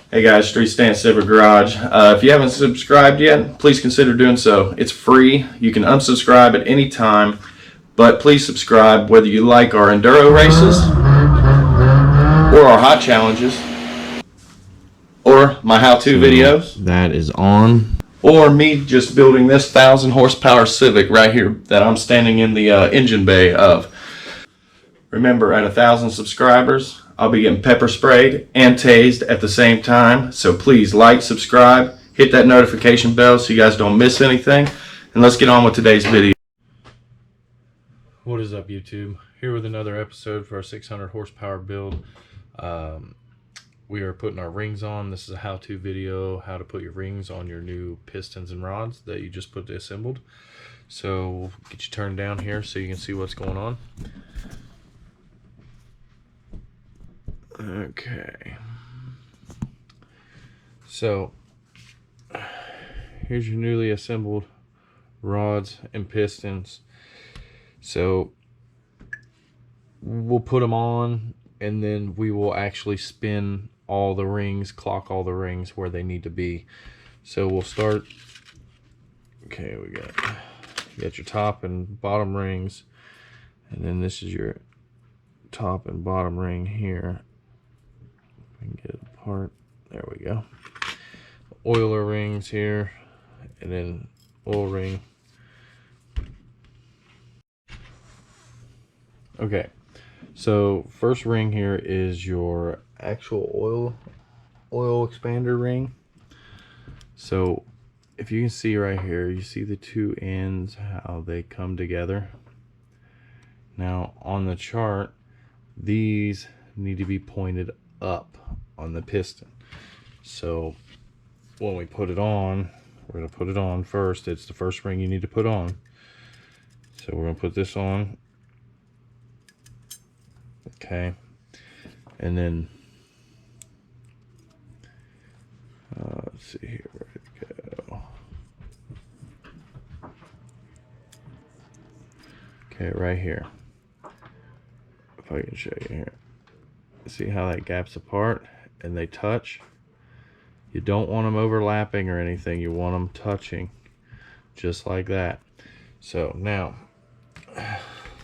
Hey guys, Street Stance Silver Garage. If you haven't subscribed yet, please consider doing so. It's free. You can unsubscribe at any time, but please subscribe whether you like our enduro races or our hot challenges or my how-to videos. That is on. Or me just building this 1,000 horsepower Civic right here that I'm standing in the engine bay of. Remember, at 1,000 subscribers, I'll be getting pepper sprayed and tased at the same time. So please like, subscribe, hit that notification bell so you guys don't miss anything. And let's get on with today's video. What is up, YouTube? Here with another episode for our 600 horsepower build. We are putting our rings on. This is a how-to video, how to put your rings on your new pistons and rods that you just put assembled. So we'll get you turned down here so you can see what's going on. Okay, so here's your newly assembled rods and pistons. So we'll put them on, and then we will actually spin all the rings, clock all the rings where they need to be. So we'll start. Okay, you got your top and bottom rings, and then this is your top and bottom ring here. And get it apart. There we go. Oiler rings here, and then oil ring. Okay, so first ring here is your actual oil expander ring. So if you can see right here, you see the two ends, how they come together. Now on the chart, these need to be pointed up on the piston. So when we put it on, we're going to put it on first. It's the first ring you need to put on. So we're going to put this on. Okay. And then let's see here, where did it go? Okay, right here. If I can show you here. See how that gaps apart and they touch? You don't want them overlapping or anything. You want them touching just like that. So now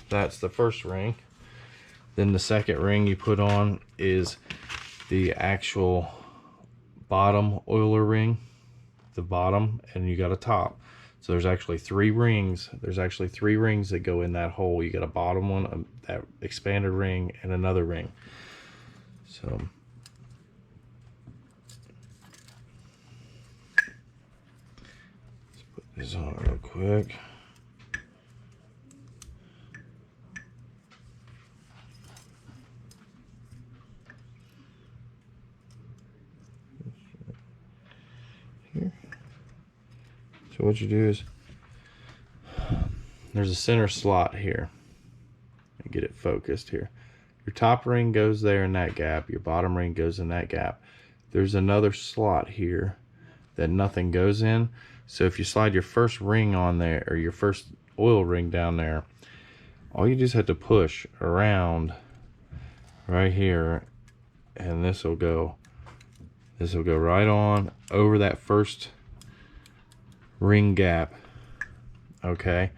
that's the first ring. Then the second ring you put on is the actual bottom oiler ring, the bottom, and you got a top. So there's actually three rings. There's actually three rings that go in that hole. You got a bottom one, that expanded ring, and another ring. So let's put this on real quick. Here. So what you do is, there's a center slot here. And get it focused here. Your top ring goes there in that gap. Your bottom ring goes in that gap. There's another slot here that nothing goes in. So if you slide your first ring on there, or your first oil ring down there, all you just have to push around right here, and this will go right on over that first ring gap. Okay,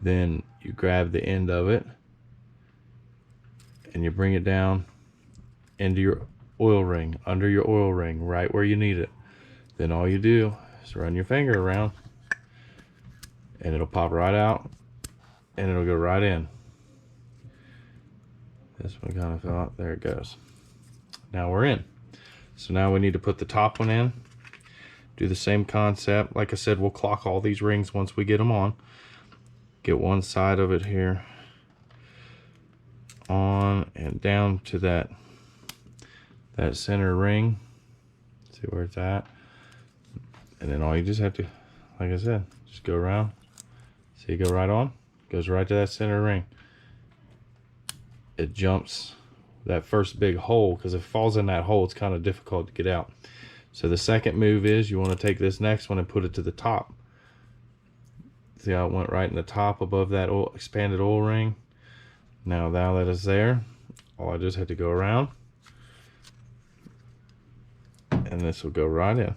then you grab the end of it and you bring it down into your oil ring, under your oil ring, right where you need it. Then all you do is run your finger around and it'll pop right out and it'll go right in. This one kind of fell out. There it goes. Now we're in. So now we need to put the top one in. Do the same concept. Like I said, we'll clock all these rings once we get them on. Get one side of it here on and down to that center ring. See where it's at. And then all you just have to, like I said, just go around. See, you go right on, goes right to that center ring. It jumps that first big hole, because if it falls in that hole, it's kind of difficult to get out. So the second move is you want to take this next one and put it to the top. See how it went right in the top above that expanded oil ring? Now that it's there, all I just had to go around and this will go right in.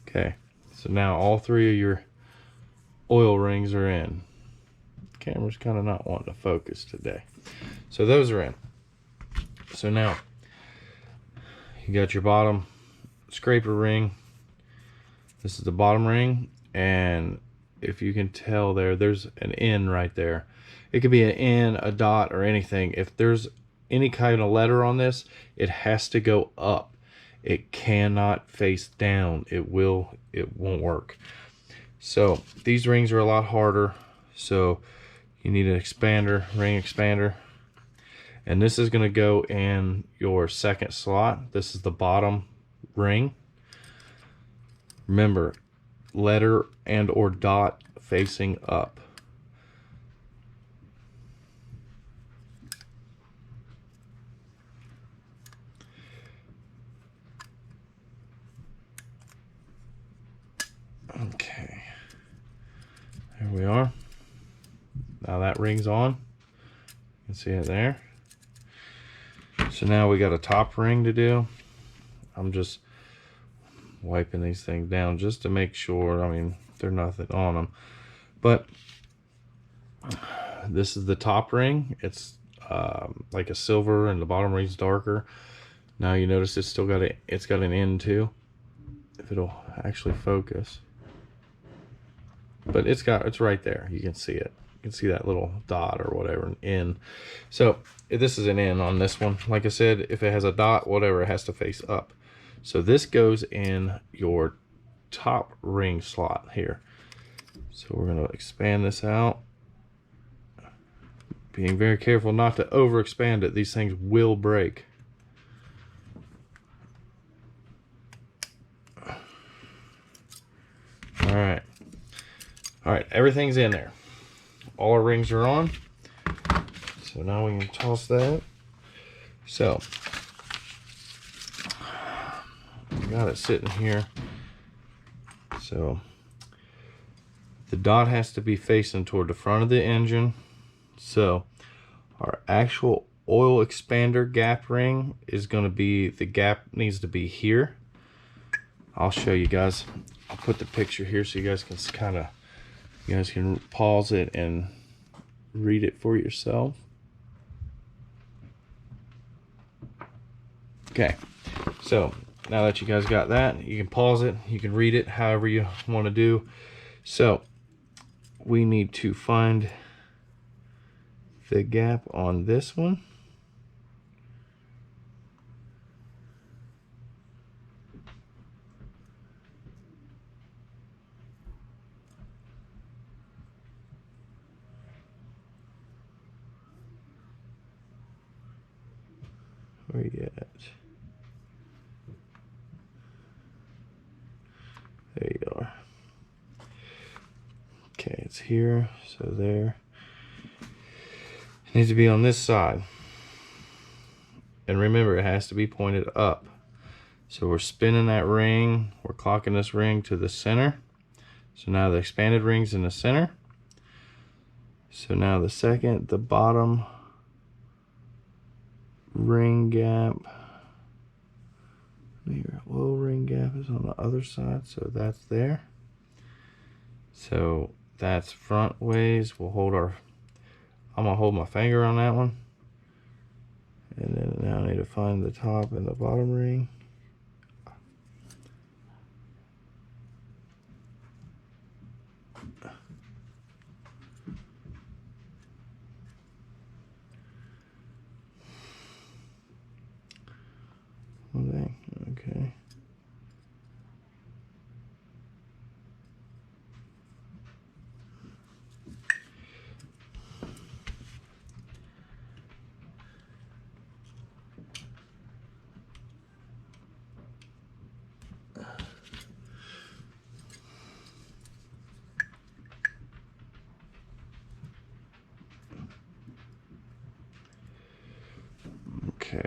Okay, so now all 3 of your oil rings are in. Camera's kind of not wanting to focus today. So those are in. So now you got your bottom scraper ring. This is the bottom ring, and if you can tell there's an N right there. It could be an N, a dot, or anything. If there's any kind of letter on this, it has to go up. It cannot face down. It won't work. So these rings are a lot harder. So you need an expander, ring expander. And this is going to go in your second slot. This is the bottom ring. Remember, letter and or dot facing up. Okay, there we are. Now that ring's on. You can see it there. So now we got a top ring to do. I'm just wiping these things down just to make sure. I mean, there's nothing on them, but this is the top ring. It's like a silver, and the bottom ring's darker. Now you notice it's still got it's got an N too, if it'll actually focus. But it's right there. You can see it. You can see that little dot or whatever, an N. So this is an N on this one. Like I said, if it has a dot, whatever, it has to face up. So this goes in your top ring slot here. So we're going to expand this out. Being very careful not to overexpand it. These things will break. All right. All right, everything's in there. All our rings are on. So now we can toss that. So got it sitting here. So the dot has to be facing toward the front of the engine. So our actual oil expander gap ring is going to be, the gap needs to be here. I'll show you guys. I'll put the picture here so you guys can kind of, you guys can pause it and read it for yourself. Okay, so now that you guys got that, you can pause it, you can read it however you want to do. So we need to find the gap on this one. Where you at? There you are. Okay, it's here, so there. It needs to be on this side. And remember, it has to be pointed up. So we're spinning that ring, we're clocking this ring to the center. So now the expanded ring's in the center. So now the bottom ring gap, your oil ring gap is on the other side, so that's there. So that's front ways. We'll hold our, I'm gonna hold my finger on that one, and then now I need to find the top and the bottom ring. Okay. Okay.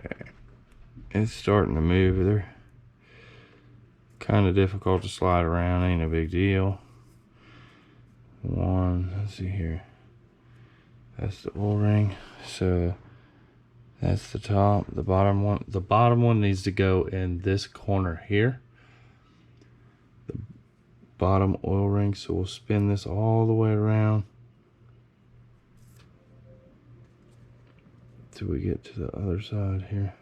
It's starting to move. They're kind of difficult to slide around, ain't a big deal. Let's see here. That's the oil ring. So That's the top. The bottom one needs to go in this corner here. The bottom oil ring. So we'll spin this all the way around till we get to the other side here.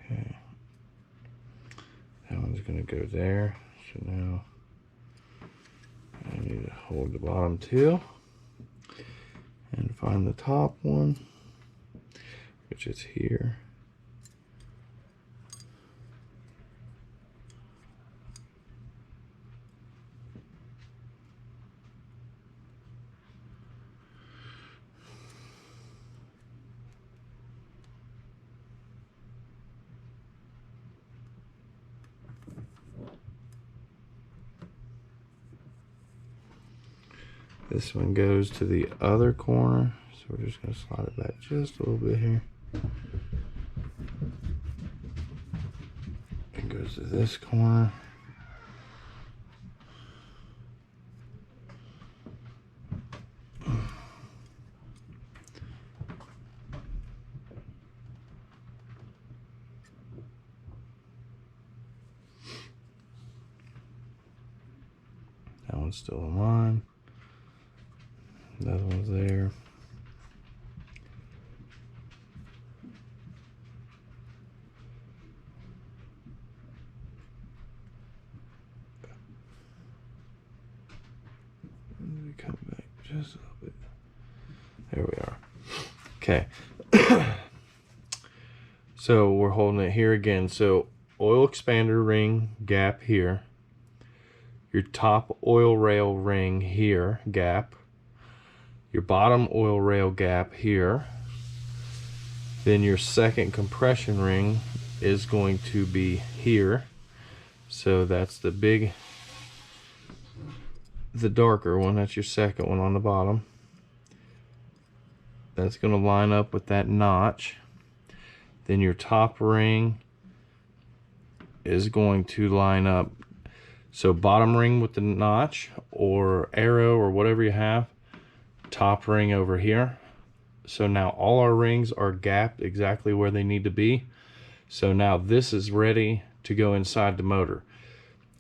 Okay. That one's going to go there. So now I need to hold the bottom two and find the top one, which is here. This one goes to the other corner, so we're just going to slide it back just a little bit here. It goes to this corner. That one's still in line. That one's there. Let me come back just a little bit. There we are. Okay. So we're holding it here again. So oil expander ring gap here. Your top oil rail ring here, gap. Your bottom oil rail gap here. Then your second compression ring is going to be here. So that's the darker one. That's your second one on the bottom. That's going to line up with that notch. Then your top ring is going to line up. So bottom ring with the notch or arrow or whatever you have. Top ring over here. So now all our rings are gapped exactly where they need to be. So now this is ready to go inside the motor.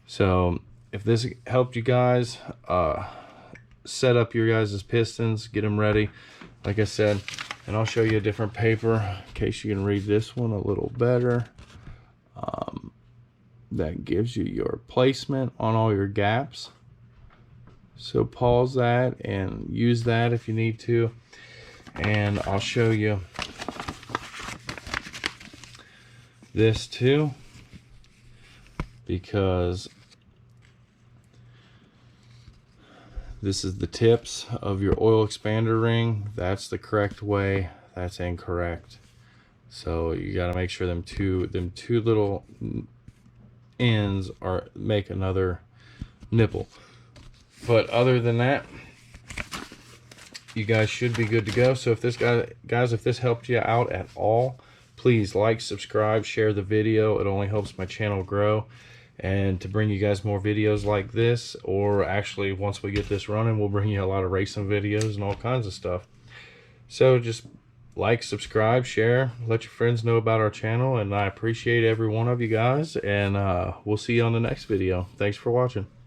So if this helped you guys set up your guys' pistons, get them ready, like I said, and I'll show you a different paper in case you can read this one a little better. That gives you your placement on all your gaps. So pause that and use that if you need to. And I'll show you this too, because this is the tips of your oil expander ring. That's the correct way. That's incorrect. So you got to make sure them two little ends make another nipple. But other than that, you guys should be good to go. So if this if this helped you out at all, please like, subscribe, share the video. It only helps my channel grow and to bring you guys more videos like this. Or actually, once we get this running, we'll bring you a lot of racing videos and all kinds of stuff. So just like, subscribe, share, let your friends know about our channel, and I appreciate every one of you guys, and we'll see you on the next video. Thanks for watching.